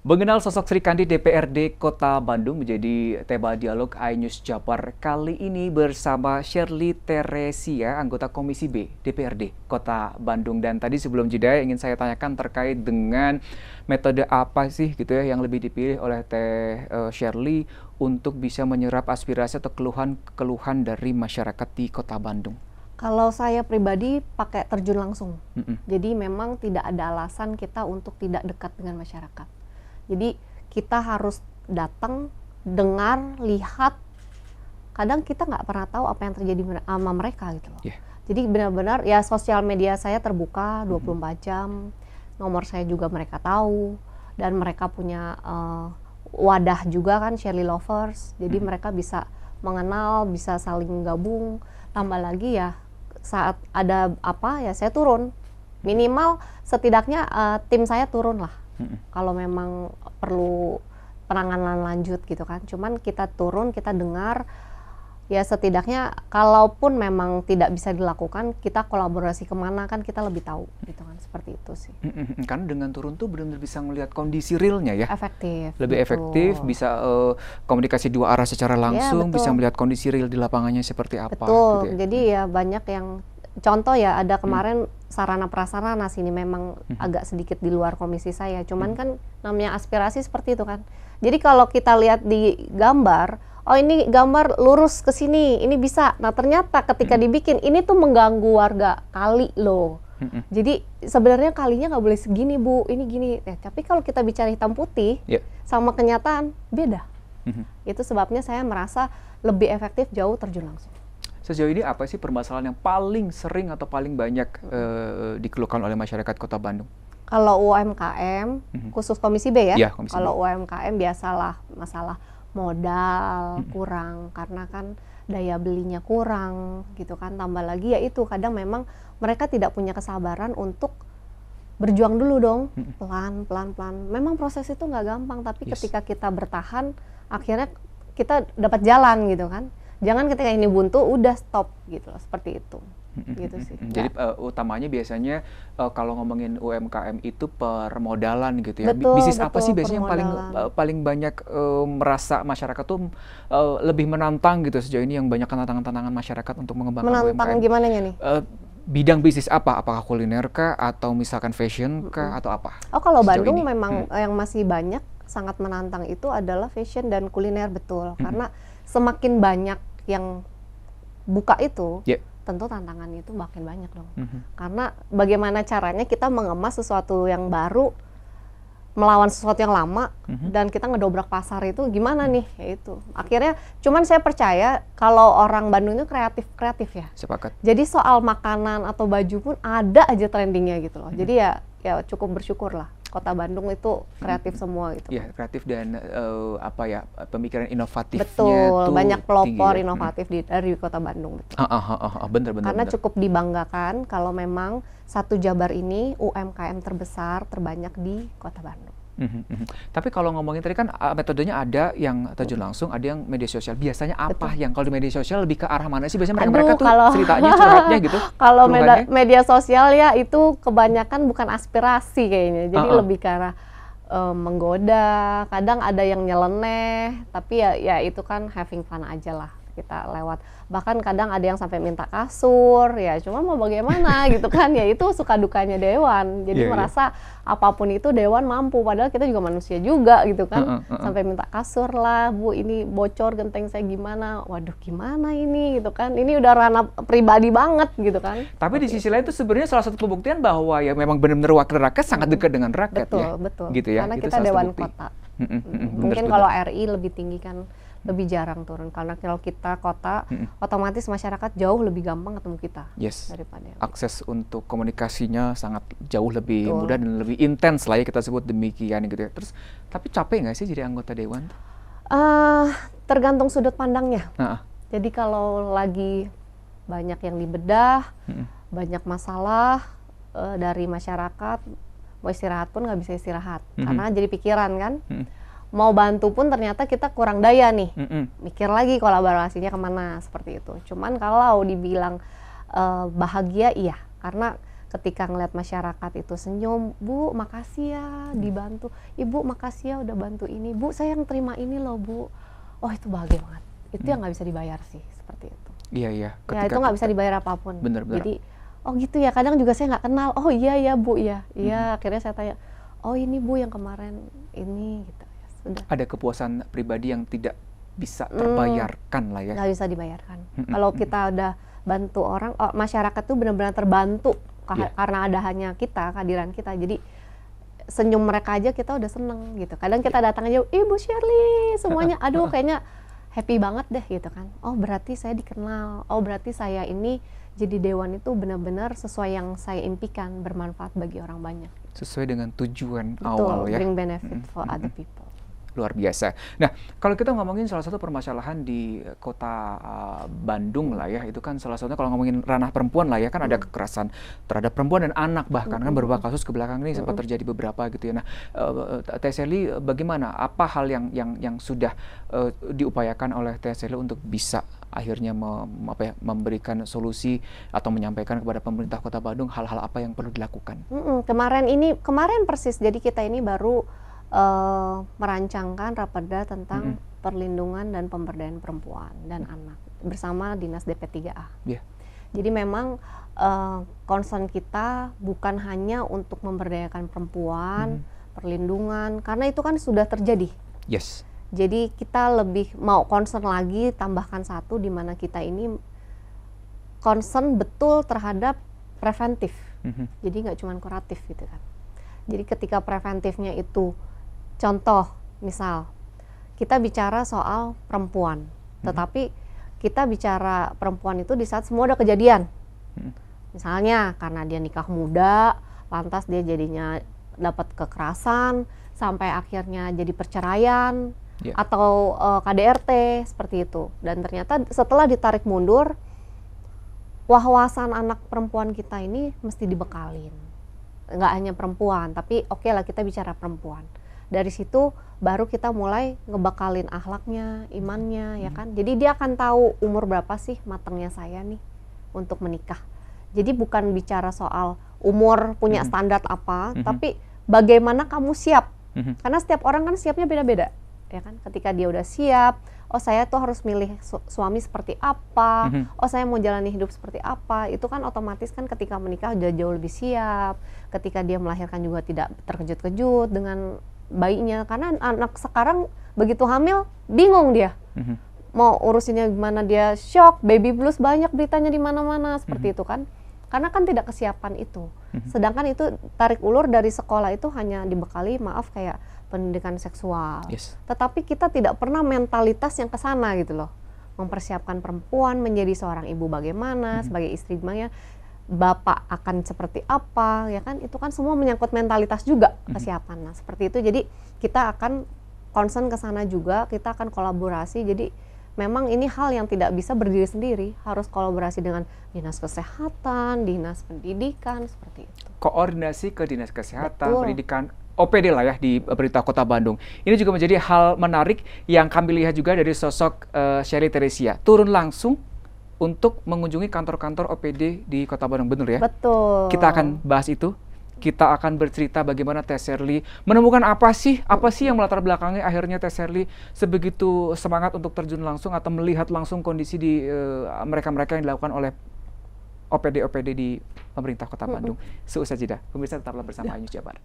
Mengenal sosok Sri Kandi DPRD Kota Bandung menjadi tema dialog iNews Jabar kali ini bersama Shirley Teresia, anggota Komisi B DPRD Kota Bandung. Dan tadi sebelum jeda ingin saya tanyakan terkait dengan metode apa sih gitu ya yang lebih dipilih oleh Shirley untuk bisa menyerap aspirasi atau keluhan dari masyarakat di Kota Bandung. Kalau saya pribadi pakai terjun langsung. Jadi memang tidak ada alasan kita untuk tidak dekat dengan masyarakat. Jadi kita harus datang, dengar, lihat. Kadang kita nggak pernah tahu apa yang terjadi sama mereka gitu loh. Jadi benar-benar ya sosial media saya terbuka 24 jam. Nomor saya juga mereka tahu. Dan mereka punya wadah juga kan, Shirley Lovers. Jadi mereka bisa mengenal, bisa saling gabung. Tambah lagi ya saat ada apa ya saya turun. Minimal setidaknya tim saya turun lah. Kalau memang perlu penanganan lanjut gitu kan, cuman kita turun, kita dengar, ya setidaknya kalaupun memang tidak bisa dilakukan, kita kolaborasi kemana kan kita lebih tahu gitu kan, seperti itu sih. Karena dengan turun tuh benar-benar bisa melihat kondisi realnya ya. Efektif. Lebih efektif, bisa komunikasi dua arah secara langsung, bisa melihat kondisi real di lapangannya seperti apa. Betul, gitu ya. Jadi ya banyak yang contoh ya ada kemarin sarana prasarana sini memang agak sedikit di luar komisi saya, cuman kan namanya aspirasi seperti itu kan. Jadi kalau kita lihat di gambar, oh ini gambar lurus ke sini, ini bisa. Nah ternyata ketika dibikin ini tuh mengganggu warga kali loh. Jadi sebenarnya kalinya nggak boleh segini Bu, ini gini. Tapi kalau kita bicara hitam putih sama kenyataan beda. Itu sebabnya saya merasa lebih efektif jauh terjun langsung. Sejauh ini apa sih permasalahan yang paling sering atau paling banyak dikeluhkan oleh masyarakat Kota Bandung? Kalau UMKM, khusus Komisi B ya, kalau B. UMKM biasalah masalah modal kurang, karena kan daya belinya kurang gitu kan, tambah lagi ya itu kadang memang mereka tidak punya kesabaran untuk berjuang dulu dong, pelan. Memang proses itu nggak gampang, tapi ketika kita bertahan, akhirnya kita dapat jalan gitu kan. Jangan ketika ini buntu udah stop gitu loh, seperti itu. Gitu sih. Jadi utamanya biasanya kalau ngomongin UMKM itu permodalan gitu ya. Betul, bisnis apa sih biasanya yang paling banyak merasa masyarakat tuh lebih menantang gitu sejauh ini, yang banyak tantangan-tantangan masyarakat untuk mengembangkan UMKM? Menantang gimana nih? Bidang bisnis apa? Apakah kuliner kah atau misalkan fashion kah atau apa? Oh kalau Bandung memang yang masih banyak sangat menantang itu adalah fashion dan kuliner, betul. Karena semakin banyak yang buka itu, tentu tantangannya itu makin banyak dong. Karena bagaimana caranya kita mengemas sesuatu yang baru, melawan sesuatu yang lama, dan kita ngedobrak pasar itu gimana nih? Ya itu. Akhirnya, cuman saya percaya kalau orang Bandung itu kreatif ya. Sepakat. Jadi soal makanan atau baju pun ada aja trendingnya gitu loh. Jadi ya cukup bersyukur lah. Kota Bandung itu kreatif semua gitu. Iya, kreatif dan pemikiran inovatifnya. Betul, banyak pelopor tinggi, inovatif dari Kota Bandung. Bener. Karena cukup dibanggakan kalau memang satu Jabar ini UMKM terbesar, terbanyak di Kota Bandung. Tapi kalau ngomongin tadi kan metodenya ada yang terjun langsung, ada yang media sosial. Biasanya apa yang kalau di media sosial lebih ke arah mana sih? Biasanya mereka tuh ceritanya, curhatnya gitu. Kalau media sosial ya itu kebanyakan bukan aspirasi kayaknya. Jadi lebih ke arah menggoda. Kadang ada yang nyeleneh, tapi ya itu kan having fun aja lah kita lewat. Bahkan kadang ada yang sampai minta kasur, ya cuma mau bagaimana gitu kan, ya itu suka dukanya Dewan. Jadi merasa apapun itu Dewan mampu, padahal kita juga manusia juga gitu kan. Sampai minta kasur lah, Bu ini bocor genteng saya gimana, waduh gimana ini gitu kan. Ini udah ranah pribadi banget gitu kan. Tapi di sisi lain itu sebenarnya salah satu pembuktian bahwa ya memang benar-benar wakil rakyat sangat dekat dengan rakyat. Betul. Gitu ya. Karena kita Dewan Kota. Mungkin kalau RI lebih tinggi kan, lebih jarang turun, karena kalau kita kota otomatis masyarakat jauh lebih gampang ketemu kita daripada akses untuk komunikasinya sangat jauh lebih mudah dan lebih intens lah ya, kita sebut demikian gitu ya. Terus tapi capek nggak sih jadi anggota Dewan? Tergantung sudut pandangnya. Jadi kalau lagi banyak yang dibedah, banyak masalah dari masyarakat, mau istirahat pun nggak bisa istirahat karena jadi pikiran kan. Mau bantu pun ternyata kita kurang daya nih, mikir lagi kolaborasinya kemana, seperti itu. Cuman kalau dibilang bahagia, iya, karena ketika ngeliat masyarakat itu senyum, Bu makasih ya dibantu, Ibu makasih ya udah bantu ini, Bu saya yang terima ini loh Bu. Oh itu bahagia banget, itu yang nggak bisa dibayar sih, seperti itu. Iya. Ya itu nggak bisa dibayar apapun. Bener. Jadi oh gitu ya, kadang juga saya nggak kenal, oh iya ya Bu ya, iya akhirnya saya tanya, oh ini Bu yang kemarin ini gitu ya sudah. Ada kepuasan pribadi yang tidak bisa terbayarkan lah ya. Nggak bisa dibayarkan. Kalau kita udah bantu orang, masyarakat tuh benar-benar terbantu karena ada hanya kita, kehadiran kita. Jadi senyum mereka aja kita udah seneng gitu. Kadang kita datang aja, Ibu Shirley, semuanya, aduh kayaknya happy banget deh gitu kan. Oh berarti saya dikenal, oh berarti saya ini jadi dewan itu benar-benar sesuai yang saya impikan, bermanfaat bagi orang banyak. Sesuai dengan tujuan Betul, awal ya. bring benefit for other people. Luar biasa. Nah, kalau kita ngomongin salah satu permasalahan di kota Bandung lah ya, itu kan salah satunya kalau ngomongin ranah perempuan lah ya, kan ada kekerasan terhadap perempuan dan anak bahkan kan beberapa kasus ke belakang ini sempat terjadi beberapa gitu ya. Nah, Teh Shirley bagaimana? Apa hal yang sudah diupayakan oleh Teh Shirley untuk bisa akhirnya memberikan solusi atau menyampaikan kepada pemerintah Kota Bandung hal-hal apa yang perlu dilakukan? Kemarin persis, jadi kita ini baru merancangkan Raperda tentang perlindungan dan pemberdayaan perempuan dan anak bersama Dinas DP3A. Jadi memang concern kita bukan hanya untuk memberdayakan perempuan, perlindungan, karena itu kan sudah terjadi. Jadi kita lebih mau concern lagi, tambahkan satu di mana kita ini concern betul terhadap preventif. Jadi nggak cuma kuratif gitu kan. Jadi ketika preventifnya itu, contoh, misal kita bicara soal perempuan, tetapi kita bicara perempuan itu di saat semua udah kejadian. Misalnya karena dia nikah muda, lantas dia jadinya dapat kekerasan, sampai akhirnya jadi perceraian, atau KDRT, seperti itu. Dan ternyata setelah ditarik mundur, wawasan anak perempuan kita ini mesti dibekalin. Nggak hanya perempuan, tapi oke lah kita bicara perempuan. Dari situ baru kita mulai ngebekalin akhlaknya, imannya, ya kan. Jadi dia akan tahu umur berapa sih matangnya saya nih untuk menikah. Jadi bukan bicara soal umur punya standar apa, tapi bagaimana kamu siap. Karena setiap orang kan siapnya beda-beda, ya kan. Ketika dia udah siap, oh saya tuh harus milih suami seperti apa, oh saya mau jalani hidup seperti apa, itu kan otomatis kan ketika menikah udah jauh lebih siap. Ketika dia melahirkan juga tidak terkejut-kejut dengan bayinya, karena anak sekarang begitu hamil bingung dia mau urusinnya gimana, dia shock, baby blues banyak beritanya di mana-mana seperti itu kan, karena kan tidak kesiapan itu. Sedangkan itu tarik ulur dari sekolah itu hanya dibekali maaf kayak pendidikan seksual, tetapi kita tidak pernah mentalitas yang kesana gitu loh, mempersiapkan perempuan menjadi seorang ibu bagaimana, sebagai istri gimana, bapak akan seperti apa, ya kan, itu kan semua menyangkut mentalitas juga, kesiapan. Nah seperti itu, jadi kita akan concern ke sana juga, kita akan kolaborasi. Jadi memang ini hal yang tidak bisa berdiri sendiri, harus kolaborasi dengan dinas kesehatan, dinas pendidikan, seperti itu. Koordinasi ke dinas kesehatan, pendidikan, OPD lah ya di pemerintah Kota Bandung. Ini juga menjadi hal menarik yang kami lihat juga dari sosok Shirley Theresia, turun langsung untuk mengunjungi kantor-kantor OPD di Kota Bandung, benar ya? Betul. Kita akan bahas itu. Kita akan bercerita bagaimana Teh Shirley menemukan apa sih yang melatar belakangnya akhirnya Teh Shirley sebegitu semangat untuk terjun langsung atau melihat langsung kondisi di mereka-mereka yang dilakukan oleh OPD-OPD di pemerintah Kota Bandung. Seusai jeda, pemirsa tetaplah bersama iNews Jabar.